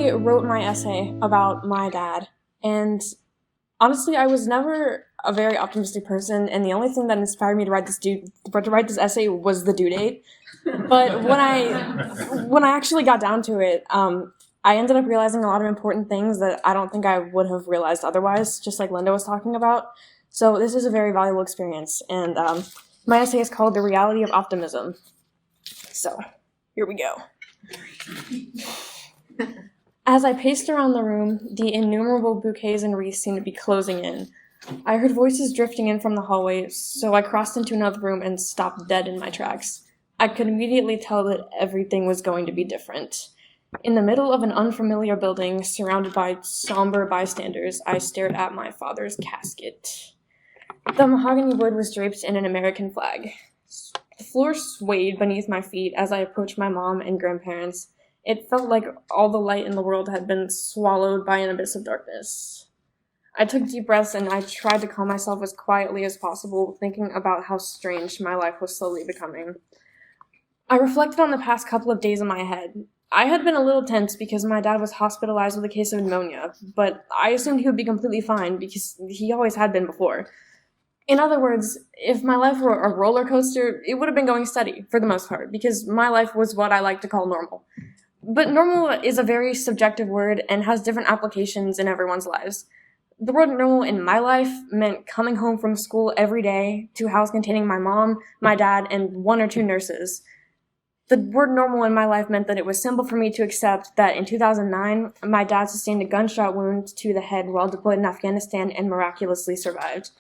I wrote my essay about my dad, and honestly, I was never a very optimistic person, and the only thing that inspired me to write this essay was the due date. But when I actually got down to it, I ended up realizing a lot of important things that I don't think I would have realized otherwise, just like Linda was talking about. So this is a very valuable experience, and my essay is called "The Reality of Optimism." So here we go. As I paced around the room, the innumerable bouquets and wreaths seemed to be closing in. I heard voices drifting in from the hallway, so I crossed into another room and stopped dead in my tracks. I could immediately tell that everything was going to be different. In the middle of an unfamiliar building, surrounded by somber bystanders, I stared at my father's casket. The mahogany wood was draped in an American flag. The floor swayed beneath my feet as I approached my mom and grandparents. It felt like all the light in the world had been swallowed by an abyss of darkness. I took deep breaths and I tried to calm myself as quietly as possible, thinking about how strange my life was slowly becoming. I reflected on the past couple of days in my head. I had been a little tense because my dad was hospitalized with a case of pneumonia, but I assumed he would be completely fine because he always had been before. In other words, if my life were a roller coaster, it would have been going steady, for the most part, because my life was what I like to call normal. But normal is a very subjective word and has different applications in everyone's lives. The word normal in my life meant coming home from school every day to a house containing my mom, my dad, and one or two nurses. The word normal in my life meant that it was simple for me to accept that in 2009, my dad sustained a gunshot wound to the head while deployed in Afghanistan and miraculously survived.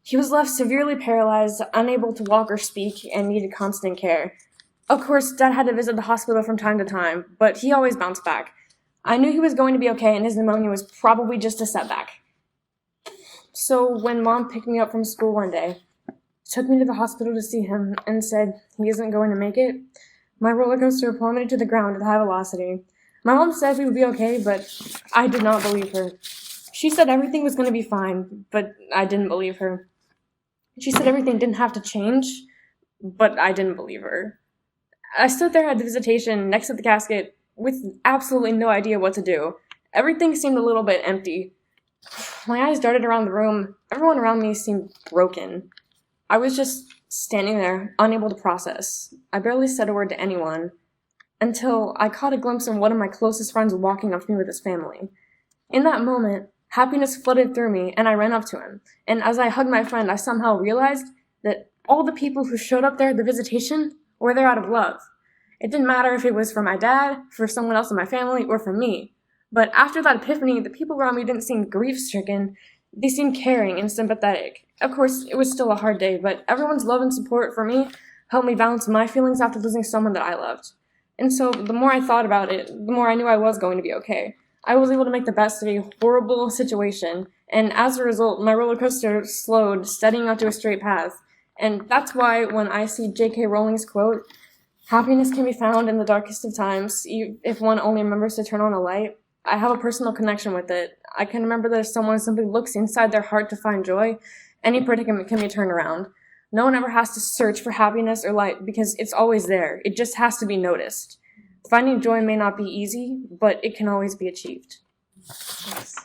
He was left severely paralyzed, unable to walk or speak, and needed constant care. Of course, Dad had to visit the hospital from time to time, but he always bounced back. I knew he was going to be okay, and his pneumonia was probably just a setback. So when Mom picked me up from school one day, took me to the hospital to see him, and said he isn't going to make it, my roller coaster plummeted to the ground at high velocity. My mom said we would be okay, but I did not believe her. She said everything was going to be fine, but I didn't believe her. She said everything didn't have to change, but I didn't believe her. I stood there at the visitation next to the casket with absolutely no idea what to do. Everything seemed a little bit empty. My eyes darted around the room. Everyone around me seemed broken. I was just standing there, unable to process. I barely said a word to anyone, until I caught a glimpse of one of my closest friends walking up to me with his family. In that moment, happiness flooded through me, and I ran up to him. And as I hugged my friend, I somehow realized that all the people who showed up there at the visitation were there out of love. It didn't matter if it was for my dad, for someone else in my family, or for me. But after that epiphany, the people around me didn't seem grief-stricken. They seemed caring and sympathetic. Of course, it was still a hard day, but everyone's love and support for me helped me balance my feelings after losing someone that I loved. And so the more I thought about it, the more I knew I was going to be okay. I was able to make the best of a horrible situation, and as a result, my roller coaster slowed, steadying out to a straight path. And that's why when I see J.K. Rowling's quote, "Happiness can be found in the darkest of times, if one only remembers to turn on a light," I have a personal connection with it. I can remember that if someone simply looks inside their heart to find joy, any predicament can be turned around. No one ever has to search for happiness or light because it's always there. It just has to be noticed. Finding joy may not be easy, but it can always be achieved. Yes.